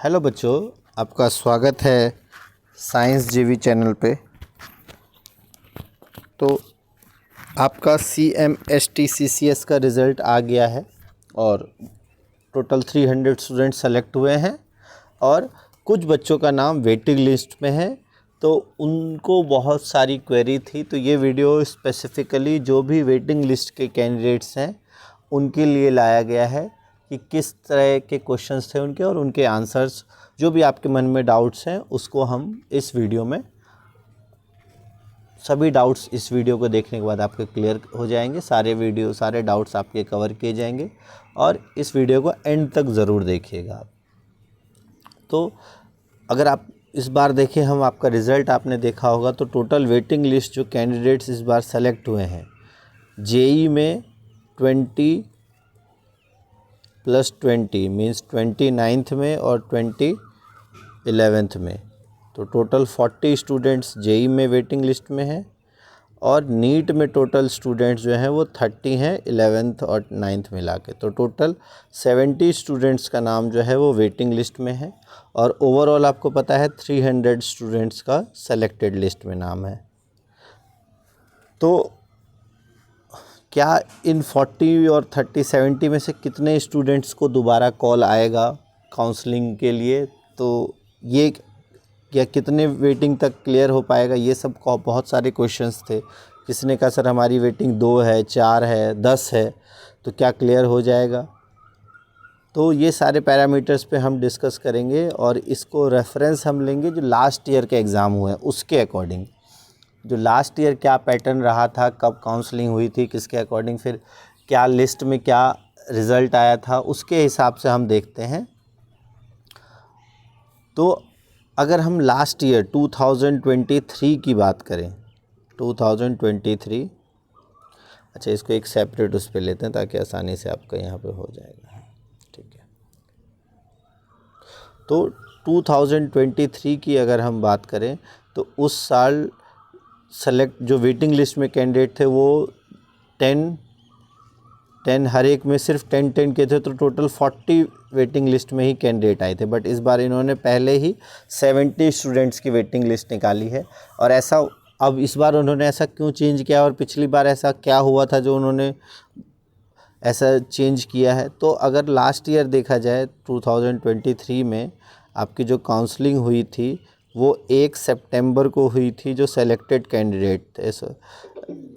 Hello बच्चों, आपका स्वागत है साइंस जीवी चैनल पे। तो आपका CMST-CCS का रिज़ल्ट आ गया है और टोटल 300 स्टूडेंट सेलेक्ट हुए हैं और कुछ बच्चों का नाम वेटिंग लिस्ट में है। तो उनको बहुत सारी क्वेरी थी, तो ये वीडियो स्पेसिफ़िकली जो भी वेटिंग लिस्ट के कैंडिडेट्स हैं उनके लिए लाया गया है कि किस तरह के क्वेश्चंस थे उनके और उनके आंसर्स, जो भी आपके मन में डाउट्स हैं उसको हम इस वीडियो में, सभी डाउट्स इस वीडियो को देखने के बाद आपके क्लियर हो जाएंगे। सारे डाउट्स आपके कवर किए जाएंगे और इस वीडियो को एंड तक ज़रूर देखिएगा आप। तो अगर आप इस बार देखें, हम आपका रिज़ल्ट आपने देखा होगा, तो टोटल वेटिंग लिस्ट जो कैंडिडेट्स इस बार सेलेक्ट हुए हैं, जेई में 20 + 20 मीन्स 29th में और 11th में, तो टोटल 40 स्टूडेंट्स जेई में वेटिंग लिस्ट में हैं और नीट में टोटल स्टूडेंट्स जो हैं वो 30 हैं 11th और 9th मिला के। तो टोटल 70 स्टूडेंट्स का नाम जो है वो वेटिंग लिस्ट में है और ओवरऑल आपको पता है 300 स्टूडेंट्स का सेलेक्टेड लिस्ट में नाम है। तो क्या इन 40 और 30 70 में से कितने स्टूडेंट्स को दोबारा कॉल आएगा काउंसलिंग के लिए, तो ये या कितने वेटिंग तक क्लियर हो पाएगा, ये सब बहुत सारे क्वेश्चंस थे। किसी ने कहा सर हमारी वेटिंग 2 है, 4 है, 10 है, तो क्या क्लियर हो जाएगा। तो ये सारे पैरामीटर्स पे हम डिस्कस करेंगे और इसको रेफरेंस हम लेंगे जो लास्ट ईयर के एग्ज़ाम हुए हैं उसके अकॉर्डिंग, जो लास्ट ईयर क्या पैटर्न रहा था, कब काउंसलिंग हुई थी, किसके अकॉर्डिंग, फिर क्या लिस्ट में क्या रिज़ल्ट आया था, उसके हिसाब से हम देखते हैं। तो अगर हम लास्ट ईयर 2023 की बात करें, 2023, अच्छा इसको एक सेपरेट उस पर लेते हैं ताकि आसानी से आपका यहाँ पे हो जाएगा, ठीक है। तो 2023 की अगर हम बात करें तो उस साल सेलेक्ट जो वेटिंग लिस्ट में कैंडिडेट थे वो 10 हर एक में सिर्फ 10 के थे, तो टोटल 40 वेटिंग लिस्ट में ही कैंडिडेट आए थे। बट इस बार इन्होंने पहले ही 70 स्टूडेंट्स की वेटिंग लिस्ट निकाली है। और ऐसा अब इस बार उन्होंने ऐसा क्यों चेंज किया और पिछली बार ऐसा क्या हुआ था जो उन्होंने ऐसा चेंज किया है। तो अगर लास्ट ईयर देखा जाए 2023 में आपकी जो काउंसलिंग हुई थी वो 1 सितंबर को हुई थी, जो सेलेक्टेड कैंडिडेट थे।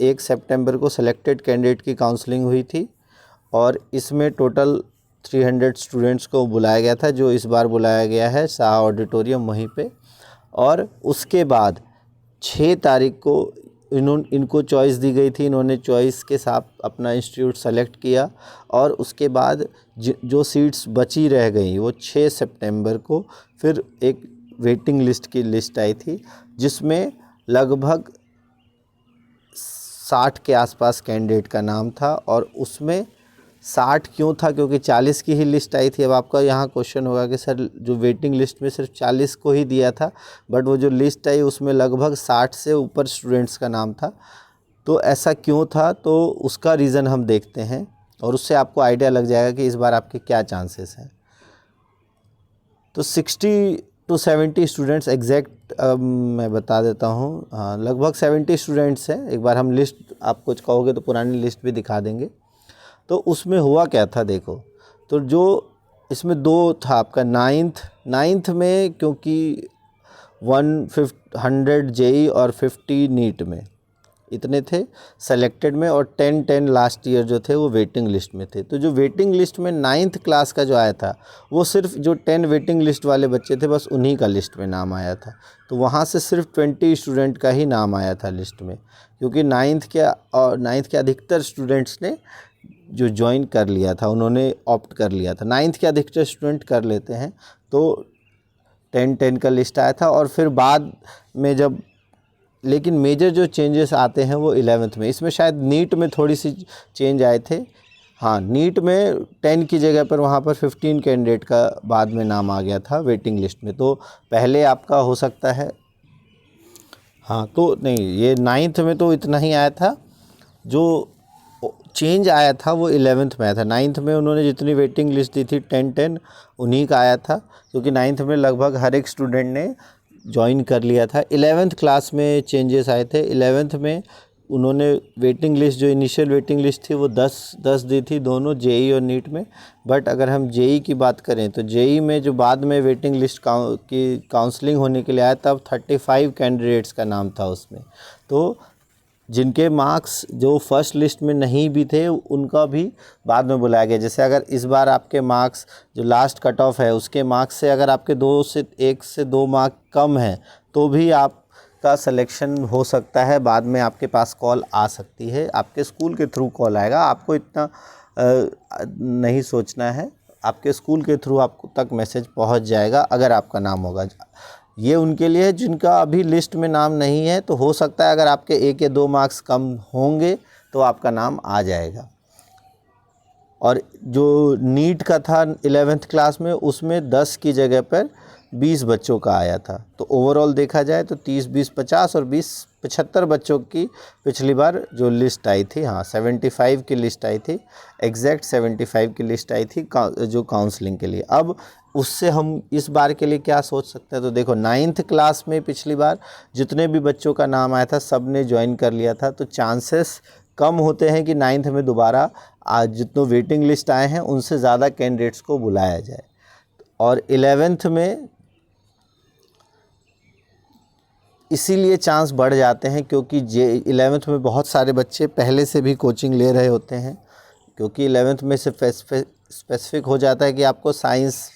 1 सितंबर को सेलेक्टेड कैंडिडेट की काउंसलिंग हुई थी और इसमें टोटल 300 स्टूडेंट्स को बुलाया गया था, जो इस बार बुलाया गया है शाह ऑडिटोरियम वहीं पे। और उसके बाद 6 तारीख को इनको चॉइस दी गई थी, इन्होंने चॉइस के साथ अपना इंस्टीट्यूट सेलेक्ट किया और उसके बाद जो सीट्स बची रह गई वो 6 सितंबर को फिर एक वेटिंग लिस्ट की लिस्ट आई थी, जिसमें लगभग 60 के आसपास कैंडिडेट का नाम था। और उसमें 60 क्यों था, क्योंकि 40 की ही लिस्ट आई थी। अब आपका यहाँ क्वेश्चन होगा कि सर जो वेटिंग लिस्ट में सिर्फ 40 को ही दिया था, बट वो जो लिस्ट आई उसमें लगभग 60 से ऊपर स्टूडेंट्स का नाम था। तो ऐसा क्यों था, तो उसका रीज़न हम देखते हैं और उससे आपको आइडिया लग जाएगा कि इस बार आपके क्या चांसेस हैं। तो 60 to 70 स्टूडेंट्स एग्जैक्ट मैं बता देता हूँ, हाँ लगभग 70 स्टूडेंट्स हैं। एक बार हम लिस्ट, आप कुछ कहोगे तो पुरानी लिस्ट भी दिखा देंगे। तो उसमें हुआ क्या था देखो, तो जो इसमें 2 था आपका 9th में, क्योंकि 100 जेई और 50 नीट में इतने थे सेलेक्टेड में, और 10 लास्ट ईयर जो थे वो वेटिंग लिस्ट में थे। तो जो वेटिंग लिस्ट में 9th क्लास का जो आया था वो सिर्फ जो 10 वेटिंग लिस्ट वाले बच्चे थे बस उन्हीं का लिस्ट में नाम आया था। तो वहाँ से सिर्फ 20 स्टूडेंट का ही नाम आया था लिस्ट में, क्योंकि 9th के अधिकतर स्टूडेंट्स ने जो ज्वाइन कर लिया था, उन्होंने ऑप्ट कर लिया था। 9th के अधिकतर स्टूडेंट कर लेते हैं। तो 10 का लिस्ट आया था और फिर बाद में जब, लेकिन मेजर जो चेंजेस आते हैं वो 11th में। इसमें शायद नीट में थोड़ी सी चेंज आए थे, हाँ नीट में 10 की जगह पर वहाँ पर 15 कैंडिडेट का बाद में नाम आ गया था वेटिंग लिस्ट में। तो पहले आपका हो सकता है, हाँ तो नहीं, ये 9th में तो इतना ही आया था। जो चेंज आया था वो 11th में आया था। 9th में उन्होंने जितनी वेटिंग लिस्ट दी थी 10-10 उन्हीं का आया था, क्योंकि 9th में लगभग हर एक स्टूडेंट ने ज्वाइन कर लिया था। 11th क्लास में चेंजेस आए थे। 11th में उन्होंने वेटिंग लिस्ट, जो इनिशियल वेटिंग लिस्ट थी वो 10 दी थी दोनों जेई और नीट में। बट अगर हम जेई की बात करें तो जेई में जो बाद में वेटिंग लिस्ट की काउंसलिंग होने के लिए आया तब 35 कैंडिडेट्स का नाम था उसमें। तो जिनके मार्क्स जो फर्स्ट लिस्ट में नहीं भी थे उनका भी बाद में बुलाया गया। जैसे अगर इस बार आपके मार्क्स जो लास्ट कट ऑफ है उसके मार्क्स से अगर आपके 1 से 2 मार्क कम हैं तो भी आपका सिलेक्शन हो सकता है। बाद में आपके पास कॉल आ सकती है, आपके स्कूल के थ्रू कॉल आएगा। आपको इतना नहीं सोचना है, आपके स्कूल के थ्रू आपको तक मैसेज पहुंच जाएगा अगर आपका नाम होगा। ये उनके लिए जिनका अभी लिस्ट में नाम नहीं है, तो हो सकता है अगर आपके 1 या 2 मार्क्स कम होंगे तो आपका नाम आ जाएगा। और जो नीट का था 11th क्लास में, उसमें 10 की जगह पर 20 बच्चों का आया था। तो ओवरऑल देखा जाए तो 30, 20, 50 और 20, 75 बच्चों की पिछली बार जो लिस्ट आई थी, हाँ 75 की लिस्ट आई थी, एग्जैक्ट 75 की लिस्ट आई थी जो काउंसलिंग के लिए। अब उससे हम इस बार के लिए क्या सोच सकते हैं, तो देखो 9th क्लास में पिछली बार जितने भी बच्चों का नाम आया था सब ने ज्वाइन कर लिया था, तो चांसेस कम होते हैं कि 9th में दोबारा आज जितनों वेटिंग लिस्ट आए हैं उनसे ज़्यादा कैंडिडेट्स को बुलाया जाए। और 11th में इसीलिए चांस बढ़ जाते हैं क्योंकि 11th में बहुत सारे बच्चे पहले से भी कोचिंग ले रहे होते हैं, क्योंकि 11th में से स्पेसिफिक हो जाता है कि आपको साइंस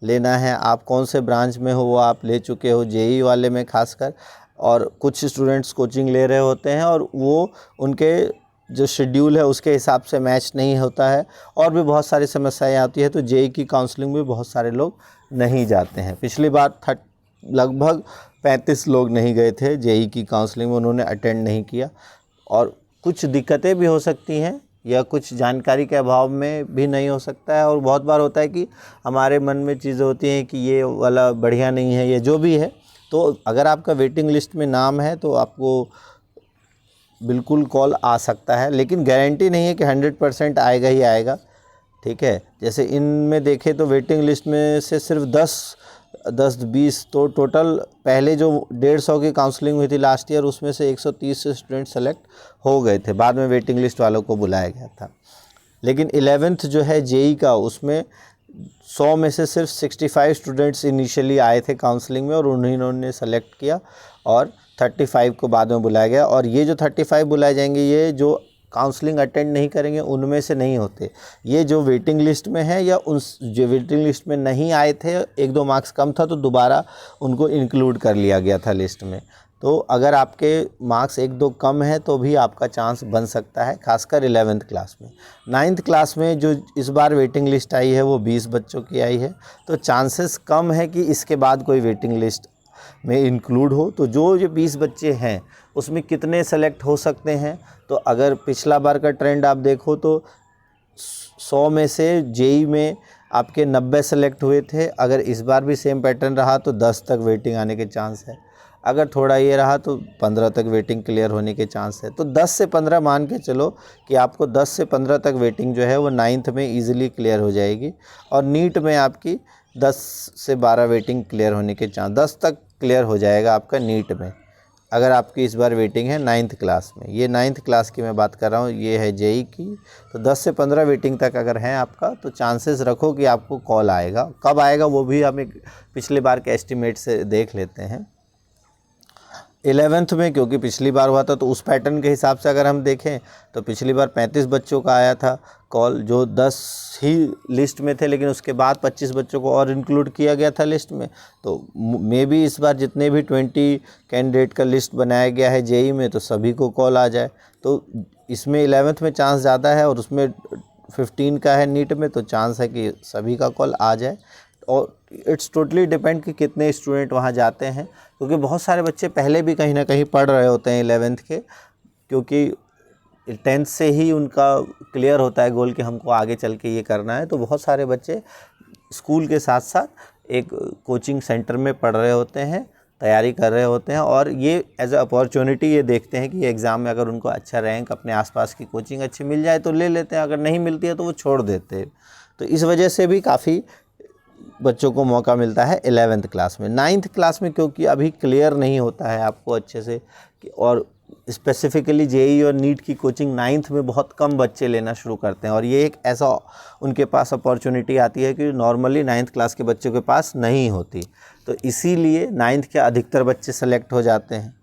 लेना है, आप कौन से ब्रांच में हो वो आप ले चुके हो, जेई वाले में खासकर। और कुछ स्टूडेंट्स कोचिंग ले रहे होते हैं और वो उनके जो शेड्यूल है उसके हिसाब से मैच नहीं होता है, और भी बहुत सारी समस्याएं आती है, तो जेई की काउंसलिंग में बहुत सारे लोग नहीं जाते हैं। पिछली बार लगभग 35 लोग नहीं गए थे जेई की काउंसलिंग में, उन्होंने अटेंड नहीं किया। और कुछ दिक्कतें भी हो सकती हैं या कुछ जानकारी के अभाव में भी नहीं हो सकता है। और बहुत बार होता है कि हमारे मन में चीज़ें होती हैं कि ये वाला बढ़िया नहीं है, ये जो भी है। तो अगर आपका वेटिंग लिस्ट में नाम है तो आपको बिल्कुल कॉल आ सकता है, लेकिन गारंटी नहीं है कि 100% आएगा ही आएगा, ठीक है। जैसे इनमें देखें तो वेटिंग लिस्ट में से सिर्फ 10-20 तो टोटल पहले जो 150 की काउंसलिंग हुई थी लास्ट ईयर उसमें से 130 स्टूडेंट सेलेक्ट हो गए थे, बाद में वेटिंग लिस्ट वालों को बुलाया गया था। लेकिन 11th जो है जेई का, उसमें 100 में से सिर्फ 65 स्टूडेंट्स इनिशियली आए थे काउंसलिंग में और उन्होंने सेलेक्ट किया, और 35 को बाद में बुलाया गया। और ये जो 35 बुलाए जाएंगे ये जो काउंसलिंग अटेंड नहीं करेंगे उनमें से नहीं होते, ये जो वेटिंग लिस्ट में है या उन जो वेटिंग लिस्ट में नहीं आए थे, 1-2 मार्क्स कम था तो दोबारा उनको इंक्लूड कर लिया गया था लिस्ट में। तो अगर आपके मार्क्स 1-2 कम है तो भी आपका चांस बन सकता है, खासकर 11th क्लास में। 9th क्लास में जो इस बार वेटिंग लिस्ट आई है वो 20 बच्चों की आई है, तो चांसेस कम है कि इसके बाद कोई वेटिंग लिस्ट में इंक्लूड हो। तो जो ये 20 बच्चे हैं उसमें कितने सेलेक्ट हो सकते हैं, तो अगर पिछला बार का ट्रेंड आप देखो तो 100 में से जेई में आपके 90 सेलेक्ट हुए थे। अगर इस बार भी सेम पैटर्न रहा तो 10 तक वेटिंग आने के चांस है, अगर थोड़ा ये रहा तो 15 तक वेटिंग क्लियर होने के चांस है। तो 10 से 15 मान के चलो कि आपको 10 से 15 तक वेटिंग जो है वो 9th में ईजिली क्लियर हो जाएगी, और नीट में आपकी 10 से 12 वेटिंग क्लियर होने के चांस, 10 तक क्लियर हो जाएगा आपका नीट में, अगर आपकी इस बार वेटिंग है 9th क्लास में। ये 9th क्लास की मैं बात कर रहा हूँ, ये है जेई की। तो 10 से 15 वेटिंग तक अगर है आपका तो चांसेस रखो कि आपको कॉल आएगा। कब आएगा वो भी हम एक पिछले बार के एस्टिमेट से देख लेते हैं। 11th में क्योंकि पिछली बार हुआ था तो उस पैटर्न के हिसाब से अगर हम देखें तो पिछली बार 35 बच्चों का आया था कॉल, जो 10 ही लिस्ट में थे, लेकिन उसके बाद 25 बच्चों को और इंक्लूड किया गया था लिस्ट में। तो मे बी इस बार जितने भी 20 कैंडिडेट का लिस्ट बनाया गया है जेई में तो सभी को कॉल आ जाए। तो इसमें 11th में चांस ज़्यादा है और उसमें 15 का है नीट में, तो चांस है कि सभी का कॉल आ जाए। और इट्स टोटली डिपेंड कि कितने स्टूडेंट वहाँ जाते हैं, क्योंकि बहुत सारे बच्चे पहले भी कहीं ना कहीं पढ़ रहे होते हैं 11th के, क्योंकि 10th से ही उनका क्लियर होता है गोल कि हमको आगे चल के ये करना है। तो बहुत सारे बच्चे स्कूल के साथ साथ एक कोचिंग सेंटर में पढ़ रहे होते हैं तैयारी कर रहे होते हैं और ये एज अ अपॉर्चुनिटी ये देखते हैं कि ये एग्ज़ाम में अगर उनको अच्छा रैंक अपने आसपास की कोचिंग अच्छी मिल जाए तो ले लेते हैं, अगर नहीं मिलती है तो वो छोड़ देते हैं। तो इस वजह से भी काफ़ी बच्चों को मौका मिलता है 11th क्लास में। 9th क्लास में क्योंकि अभी क्लियर नहीं होता है आपको अच्छे से और स्पेसिफ़िकली जेईई और नीट की कोचिंग 9th में बहुत कम बच्चे लेना शुरू करते हैं और ये एक ऐसा उनके पास अपॉर्चुनिटी आती है कि नॉर्मली 9th क्लास के बच्चों के पास नहीं होती। तो इसीलिए 9th के अधिकतर बच्चे सेलेक्ट हो जाते हैं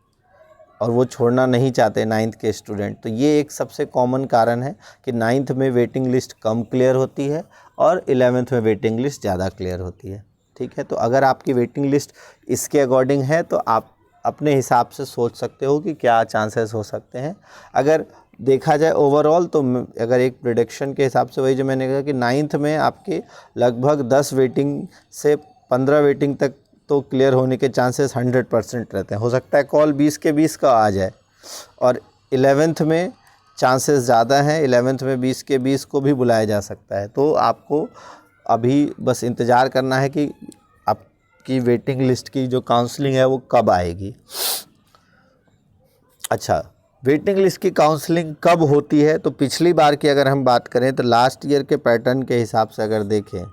और वो छोड़ना नहीं चाहते 9th के स्टूडेंट। तो ये एक सबसे कॉमन कारण है कि 9th में वेटिंग लिस्ट कम क्लियर होती है और 11th में वेटिंग लिस्ट ज़्यादा क्लियर होती है। ठीक है, तो अगर आपकी वेटिंग लिस्ट इसके अकॉर्डिंग है तो आप अपने हिसाब से सोच सकते हो कि क्या चांसेस हो सकते हैं। अगर देखा जाए ओवरऑल तो अगर एक प्रेडिक्शन के हिसाब से, वही जो मैंने कहा कि 9th में आपके लगभग 10 वेटिंग से 15 वेटिंग तक तो क्लियर होने के चांसेस 100% रहते हैं। हो सकता है कॉल 20 के 20 का आ जाए और 11th में चांसेस ज़्यादा हैं, 11th में 20 के 20 को भी बुलाया जा सकता है। तो आपको अभी बस इंतज़ार करना है कि आपकी वेटिंग लिस्ट की जो काउंसलिंग है वो कब आएगी। अच्छा, वेटिंग लिस्ट की काउंसलिंग कब होती है, तो पिछली बार की अगर हम बात करें तो लास्ट ईयर के पैटर्न के हिसाब से अगर देखें,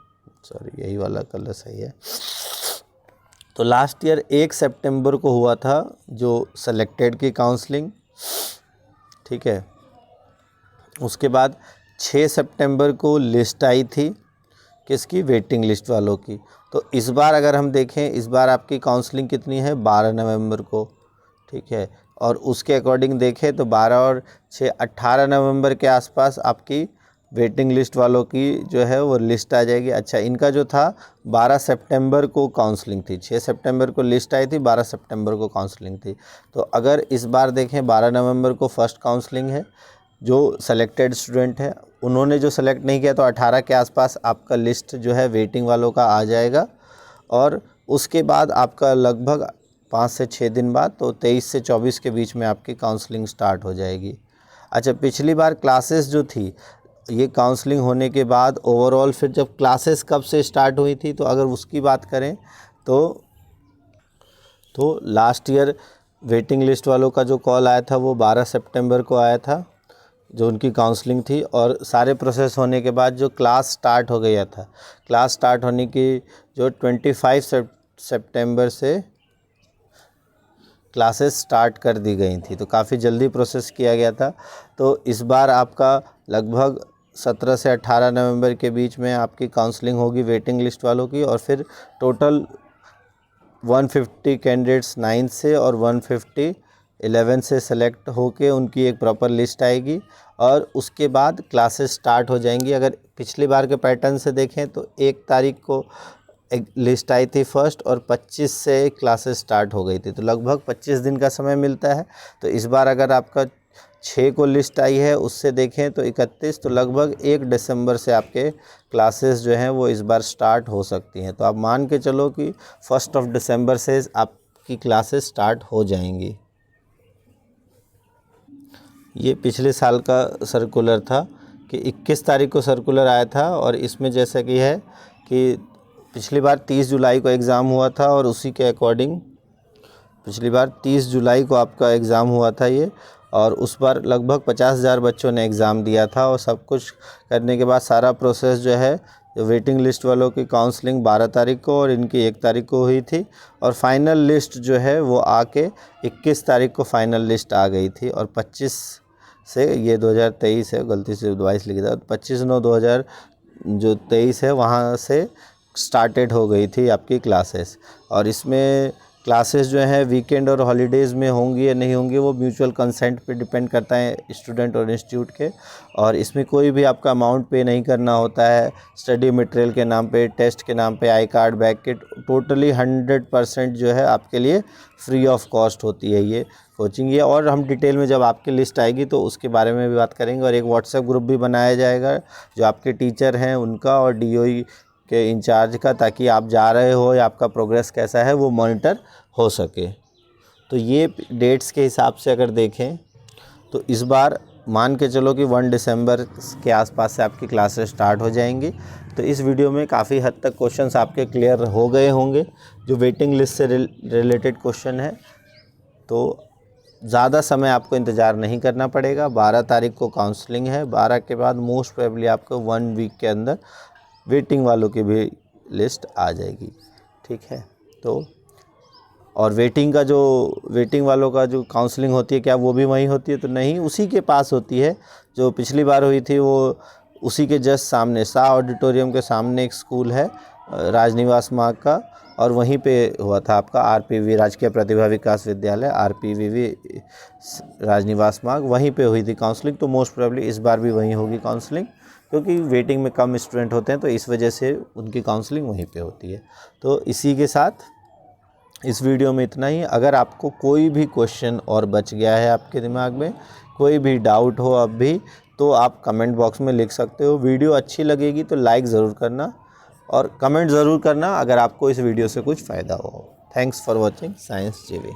सॉरी यही वाला कलर सही है, तो लास्ट ईयर 1 सितंबर को हुआ था जो सेलेक्टेड की काउंसलिंग। ठीक है, उसके बाद 6 सितंबर को लिस्ट आई थी किसकी, वेटिंग लिस्ट वालों की। तो इस बार अगर हम देखें, इस बार आपकी काउंसलिंग कितनी है, 12 नवंबर को। ठीक है, और उसके अकॉर्डिंग देखें तो 12 और 6 18 नवंबर के आसपास आपकी वेटिंग लिस्ट वालों की जो है वो लिस्ट आ जाएगी। अच्छा, इनका जो था 12 सितंबर को काउंसलिंग थी, 6 सितंबर को लिस्ट आई थी, 12 सितंबर को काउंसलिंग थी। तो अगर इस बार देखें 12 नवंबर को फर्स्ट काउंसलिंग है, जो सेलेक्टेड स्टूडेंट है उन्होंने जो सेलेक्ट नहीं किया तो 18 के आसपास आपका लिस्ट जो है वेटिंग वालों का आ जाएगा और उसके बाद आपका लगभग 5 से 6 दिन बाद तो 23 से 24 के बीच में आपकी काउंसलिंग स्टार्ट हो जाएगी। अच्छा, पिछली बार क्लासेस जो थी, ये काउंसलिंग होने के बाद ओवरऑल फिर जब क्लासेस कब से स्टार्ट हुई थी, तो अगर उसकी बात करें तो लास्ट ईयर वेटिंग लिस्ट वालों का जो कॉल आया था वो 12 सितंबर को आया था, जो उनकी काउंसलिंग थी। और सारे प्रोसेस होने के बाद जो क्लास स्टार्ट हो गया था, क्लास स्टार्ट होने की जो 25 सितंबर से क्लासेस स्टार्ट कर दी गई थी, तो काफ़ी जल्दी प्रोसेस किया गया था। तो इस बार आपका लगभग 17 से 18 नवंबर के बीच में आपकी काउंसलिंग होगी वेटिंग लिस्ट वालों की और फिर टोटल 150 कैंडिडेट्स 9 से और 150 11 से सेलेक्ट होके उनकी एक प्रॉपर लिस्ट आएगी और उसके बाद क्लासेस स्टार्ट हो जाएंगी। अगर पिछली बार के पैटर्न से देखें तो 1 तारीख को एक लिस्ट आई थी फर्स्ट और 25 से क्लासेस स्टार्ट हो गई थी, तो लगभग 25 दिन का समय मिलता है। तो इस बार अगर आपका 6 को लिस्ट आई है उससे देखें तो 31, तो लगभग 1 दिसंबर से आपके क्लासेस जो हैं वो इस बार स्टार्ट हो सकती हैं। तो आप मान के चलो कि 1 दिसंबर से आपकी क्लासेस स्टार्ट हो जाएंगी। ये पिछले साल का सर्कुलर था कि 21 तारीख को सर्कुलर आया था और इसमें जैसा कि है कि पिछली बार 30 जुलाई को एग्ज़ाम हुआ था और उसी के अकॉर्डिंग पिछली बार 30 जुलाई को आपका एग्ज़ाम हुआ था ये, और उस बार लगभग 50,000 बच्चों ने एग्ज़ाम दिया था और सब कुछ करने के बाद सारा प्रोसेस जो है वेटिंग लिस्ट वालों की काउंसलिंग 12 तारीख को और इनकी 1 तारीख को हुई थी और फाइनल लिस्ट जो है वो आके 21 तारीख को फाइनल लिस्ट आ गई थी और 25 से, ये 2023 है, गलती से 22 लिखा था, 25/9/2023 है, वहाँ से स्टार्टेड हो गई थी आपकी क्लासेस। और इसमें क्लासेस जो हैं वीकेंड और हॉलीडेज़ में होंगी या नहीं होंगी वो म्यूचुअल कंसेंट पे डिपेंड करता है स्टूडेंट और इंस्टीट्यूट के, और इसमें कोई भी आपका अमाउंट पे नहीं करना होता है। स्टडी मटेरियल के नाम पे, टेस्ट के नाम पे, I card, back kit, totally 100% जो है आपके लिए फ्री ऑफ कॉस्ट होती है ये कोचिंग। ये और हम डिटेल में जब आपकी लिस्ट आएगी तो उसके बारे में भी बात करेंगे। और एक व्हाट्सएप ग्रुप भी बनाया जाएगा जो आपके टीचर हैं उनका और DOE के इंचार्ज का, ताकि आप जा रहे हो या आपका प्रोग्रेस कैसा है वो मॉनिटर हो सके। तो ये डेट्स के हिसाब से अगर देखें तो इस बार मान के चलो कि 1 दिसंबर के आसपास से आपकी क्लासेस स्टार्ट हो जाएंगी। तो इस वीडियो में काफ़ी हद तक क्वेश्चंस आपके क्लियर हो गए होंगे जो वेटिंग लिस्ट से रिलेटेड क्वेश्चन है। तो ज़्यादा समय आपको इंतज़ार नहीं करना पड़ेगा। 12 तारीख को काउंसलिंग है। 12 के बाद मोस्ट प्रोबेबली आपको 1 वीक के अंदर वेटिंग वालों की भी लिस्ट आ जाएगी। ठीक है। तो और वेटिंग वालों का जो काउंसलिंग होती है, क्या वो भी वहीं होती है? तो नहीं, उसी के पास होती है जो पिछली बार हुई थी। वो उसी के जस्ट सामने शाह ऑडिटोरियम के सामने एक स्कूल है राजनिवास मार्ग का, और वहीं पे हुआ था आपका आरपीवी राजकीय प्रतिभा विकास विद्यालय, आरपीवीवी राजनिवास मार्ग, वहीं पे हुई थी काउंसलिंग। तो मोस्ट प्रोबेबली इस बार भी वहीं होगी काउंसलिंग, क्योंकि वेटिंग में कम स्टूडेंट होते हैं तो इस वजह से उनकी काउंसलिंग वहीं पे होती है। तो इसी के साथ इस वीडियो में इतना ही। अगर आपको कोई भी क्वेश्चन और बच गया है, आपके दिमाग में कोई भी डाउट हो अब भी, तो आप कमेंट बॉक्स में लिख सकते हो। वीडियो अच्छी लगेगी तो लाइक ज़रूर करना और कमेंट ज़रूर करना अगर आपको इस वीडियो से कुछ फ़ायदा हो। थैंक्स फॉर वॉचिंग साइंस जीवी।